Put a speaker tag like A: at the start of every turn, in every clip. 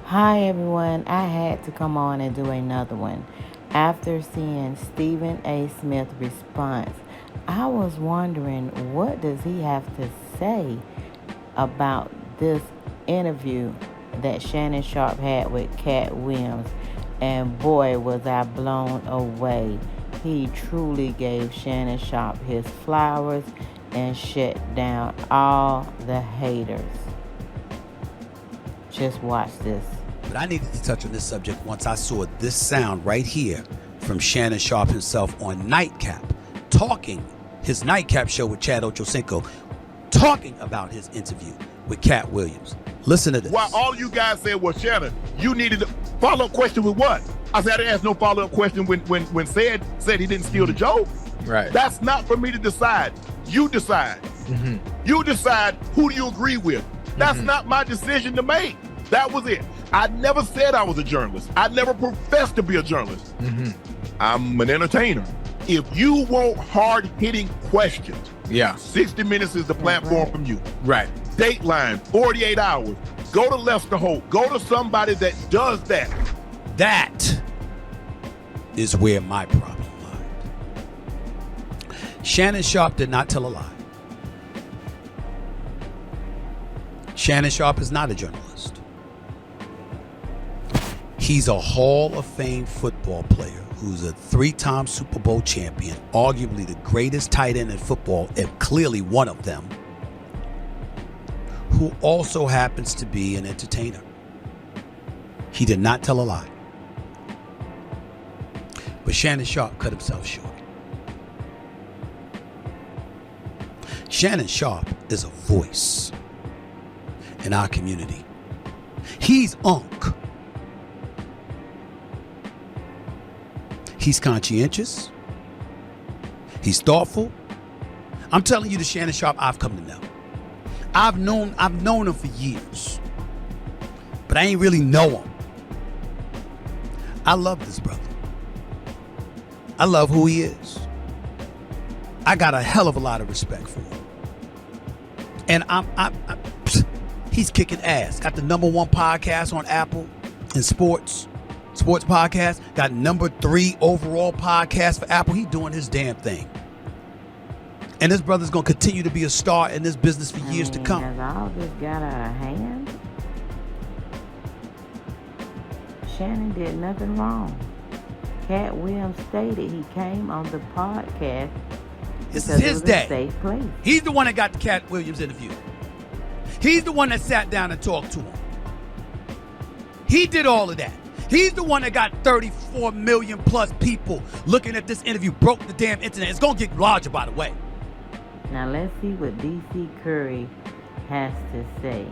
A: Hi everyone, I had to come on and do another one. After seeing Stephen A. Smith's response, I was wondering what does he have to say about this interview that Shannon Sharpe had with Katt Williams. And boy, was I blown away. He truly gave Shannon Sharpe his flowers and shut down all the haters. Just watch this.
B: But I needed to touch on this subject once I saw this sound right here from Shannon Sharpe himself on Nightcap, his Nightcap show with Chad Ochocinco, talking about his interview with Katt Williams. Listen to this.
C: While all you guys said was, Shannon, you needed a follow-up question with what? I said I didn't ask no follow-up question when said he didn't steal the joke.
D: Right.
C: That's not for me to decide. You decide.
D: Mm-hmm.
C: You decide who do you agree with. That's not my decision to make. That was it. I never said I was a journalist. I never professed to be a journalist. I'm an entertainer. If you want hard-hitting questions, 60 Minutes is the platform from you.
D: Right.
C: Dateline, 48 hours. Go to Lester Holt. Go to somebody that does that.
B: That is where my problem lied. Shannon Sharpe did not tell a lie. Shannon Sharpe is not a journalist. He's a Hall of Fame football player who's a 3-time Super Bowl champion, arguably the greatest tight end in football, and clearly one of them, who also happens to be an entertainer. He did not tell a lie. But Shannon Sharpe cut himself short. Shannon Sharpe is a voice in our community. He's Unc. He's conscientious. He's thoughtful. I'm telling you, the Shannon Sharpe I've come to know. I've known him for years, but I ain't really know him. I love this brother. I love who he is. I got a hell of a lot of respect for him. And he's kicking ass. Got the #1 podcast on Apple in sports podcast. Got #3 overall podcast for Apple. He's doing his damn thing. And this brother's going to continue to be a star in this business for years to come.
A: Has all this got a hand? Shannon did nothing wrong. Katt Williams stated he came on the podcast
B: This
A: because
B: is his
A: it was
B: day.
A: a safe place.
B: He's the one that got the Katt Williams interview. He's the one that sat down and talked to him. He did all of that. He's the one that got 34 million plus people looking at this interview, broke the damn internet. It's going to get larger, by the way.
A: Now let's see what DC Curry has to say.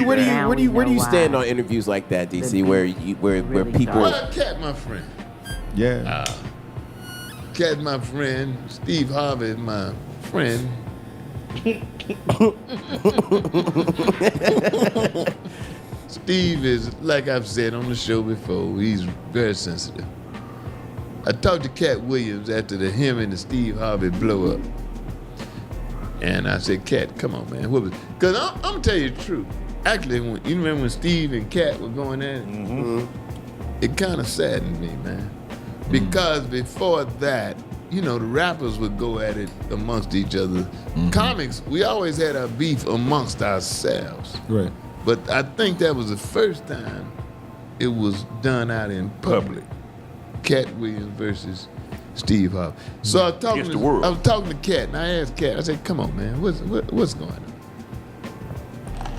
E: Where do
A: Now we
E: you
A: know
E: stand
A: why
E: on interviews like that,
A: the
E: DC, where
A: really
E: people?
A: started.
F: What up, Katt, my friend?
G: Yeah.
F: Katt, my friend. Steve Harvey, my friend. Steve is, like I've said on the show before, he's very sensitive. I talked to Katt Williams after him and the Steve Harvey blow up. And I said, Katt, come on, man. Because I'm going to tell you the truth. Actually, you remember when Steve and Katt were going at it? It kind of saddened me, man. Because before that, you know, the rappers would go at it amongst each other. Comics, we always had our beef amongst ourselves.
G: Right.
F: But I think that was the first time it was done out in public. Katt Williams versus Steve Harvey. So I was talking to Katt, and I asked Katt, I said, come on, man, what's going on?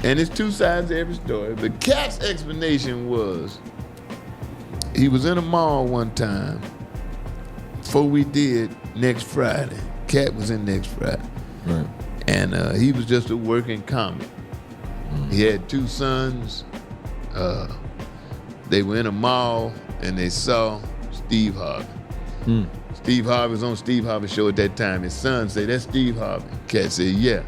F: And it's two sides to every story. But Katt's explanation was, he was in a mall one time before we did Next Friday. Katt was in Next Friday.
G: Right.
F: And he was just a working comic. He had two sons. They were in a mall and they saw Steve Harvey. Steve Harvey was on Steve Harvey's show at that time. His son said, that's Steve Harvey. Katt said, yeah.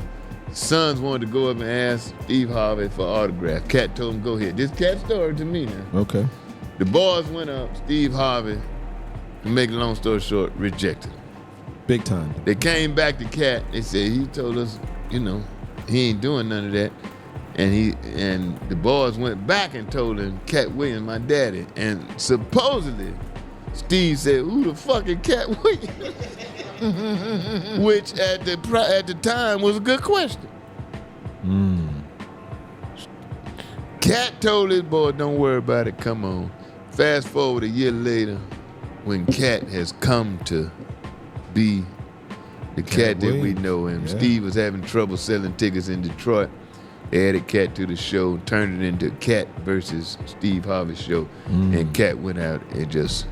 F: His sons wanted to go up and ask Steve Harvey for autograph. Katt told him, go ahead. This Katt story to me now.
G: Okay.
F: The boys went up, Steve Harvey, to make a long story short, rejected him.
G: Big time.
F: They came back to Katt. They said, he told us, you know, he ain't doing none of that. And the boys went back and told him, Katt Williams, my daddy. And supposedly, Steve said, who the fuck is Katt Williams? Which at the time was a good question. Katt told his boy, don't worry about it, come on. Fast forward a year later, when Katt has come to be the Katt that we know him. Yeah. Steve was having trouble selling tickets in Detroit. They added Katt to the show, turned it into Katt versus Steve Harvey show, and Katt went out and just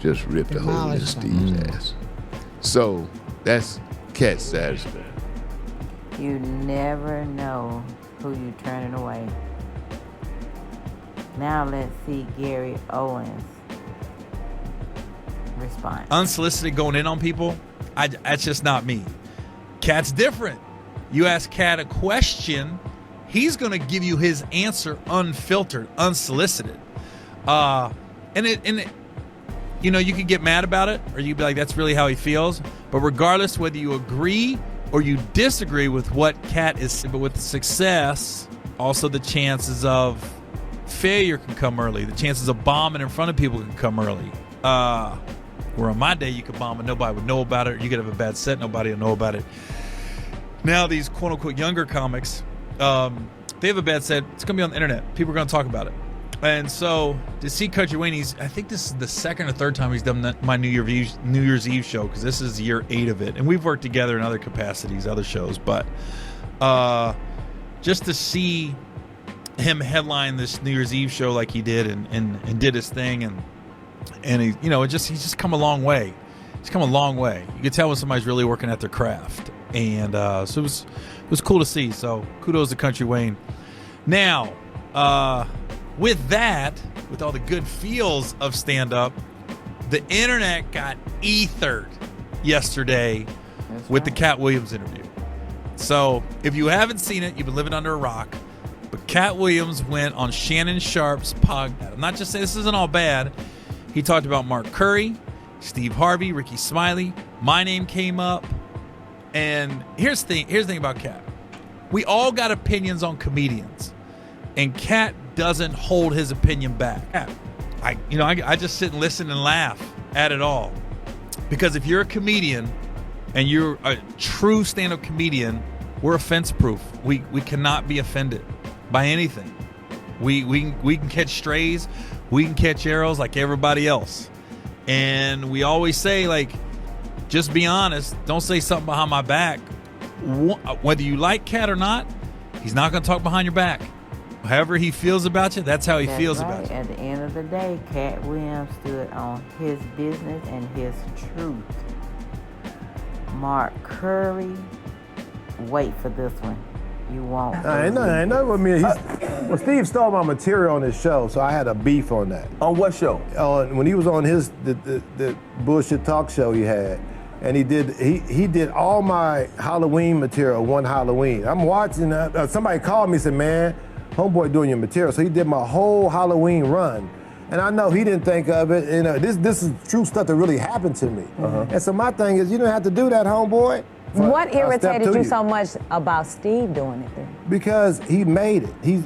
F: ripped a hole in Steve's ass. So that's Katt's side of the story.
A: You never know who you turning away. Now let's see Gary Owens' response.
D: Unsolicited going in on people, that's just not me. Katt's different. You ask Katt a question, he's going to give you his answer unfiltered, unsolicited. And you know, you could get mad about it, or you'd be like, that's really how he feels. But regardless whether you agree or you disagree with what Katt is saying, but with success, also the chances of failure can come early. The chances of bombing in front of people can come early. Where on my day, you could bomb and nobody would know about it, or you could have a bad set, nobody would know about it. Now these quote-unquote younger comics, they have a bad set, it's going to be on the internet. People are going to talk about it. And so to see Country Wayne, I think this is the second or third time he's done my New Year's Eve show, because this is year 8 of it. And we've worked together in other capacities, other shows. But just to see him headline this New Year's Eve show like he did and did his thing, and he, you know, he's just come a long way. He's come a long way. You can tell when somebody's really working at their craft. And so it was cool to see. So kudos to Country Wayne. Now, with that, with all the good feels of stand-up, the internet got ethered yesterday with the Katt Williams interview. So if you haven't seen it, you've been living under a rock. But Katt Williams went on Shannon Sharpe's podcast. I'm not just saying this isn't all bad. He talked about Mark Curry, Steve Harvey, Ricky Smiley. My name came up. And here's the thing about Katt. We all got opinions on comedians. And Katt doesn't hold his opinion back. I just sit and listen and laugh at it all. Because if you're a comedian and you're a true stand-up comedian, we're offense-proof. We cannot be offended by anything. We can catch strays, we can catch arrows like everybody else. And we always say, like, just be honest. Don't say something behind my back. Whether you like Katt or not, he's not going to talk behind your back. However he feels about you, that's how he feels about you.
A: At the end of the day, Katt Williams stood on his business and his truth. Mark Curry, wait for this one. You won't.
H: Ain't nothing with me. Well, Steve stole my material on his show, so I had a beef on that.
I: On what show?
H: When he was on the bullshit talk show he had, and he did all my Halloween material one Halloween. I'm watching somebody called me and said, man, homeboy doing your material. So he did my whole Halloween run. And I know he didn't think of it. You know, this is true stuff that really happened to me. And so my thing is, you don't have to do that, homeboy.
J: What irritated you so much about Steve doing it then?
H: Because he made it. He's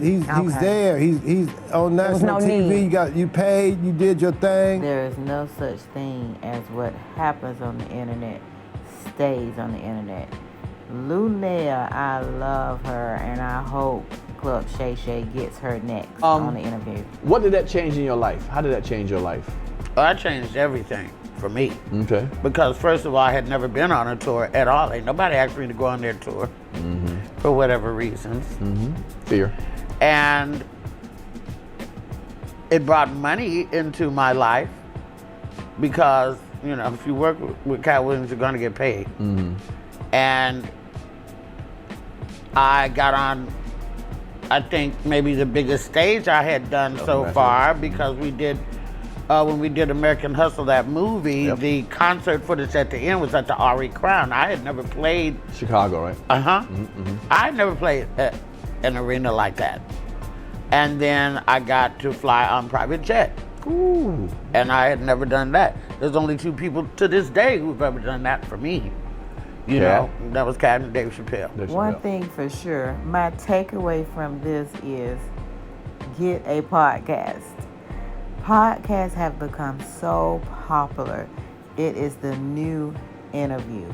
H: there. He's on national TV. You paid. You did your thing.
A: There is no such thing as what happens on the internet stays on the internet. Lunea, I love her, and I hope Club Shay Shay gets her next on the interview.
I: What did that change in your life? How did that change your life?
K: Well, that changed everything for me.
I: Okay.
K: Because first of all, I had never been on a tour at all. Ain't nobody asked me to go on their tour for whatever reasons.
I: Fear.
K: And it brought money into my life because, you know, if you work with Katt Williams, you're going to get paid. And I got on, I think, maybe the biggest stage I had done so far, because we did, when we did American Hustle, that movie, the concert footage at the end was at the RE Crown. I had never played.
I: Chicago, right?
K: I had never played at an arena like that. And then I got to fly on private jet.
I: Ooh.
K: And I had never done that. There's only 2 people to this day who've ever done that for me. You know, that was Katt and Dave Chappelle.
A: One thing for sure, my takeaway from this is get a podcast. Podcasts have become so popular. It is the new interview.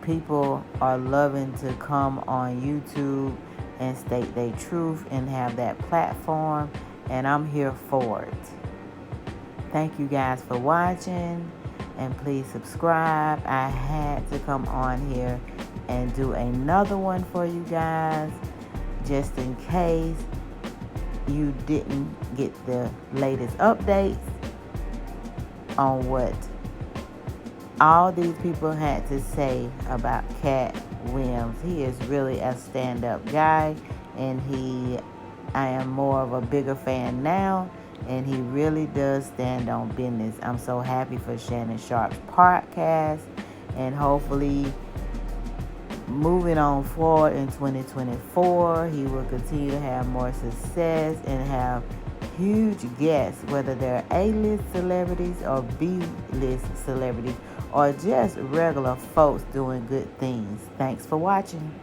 A: People are loving to come on YouTube and state their truth and have that platform, and I'm here for it. Thank you guys for watching, and please subscribe. I had to come on here and do another one for you guys, just in case you didn't get the latest updates on what all these people had to say about Katt Williams. He is really a stand-up guy, and I am more of a bigger fan now, and he really does stand on business. I'm so happy for Shannon Sharpe's podcast, and hopefully moving on forward in 2024, he will continue to have more success and have huge guests, whether they're A-list celebrities or B-list celebrities or just regular folks doing good things. Thanks for watching.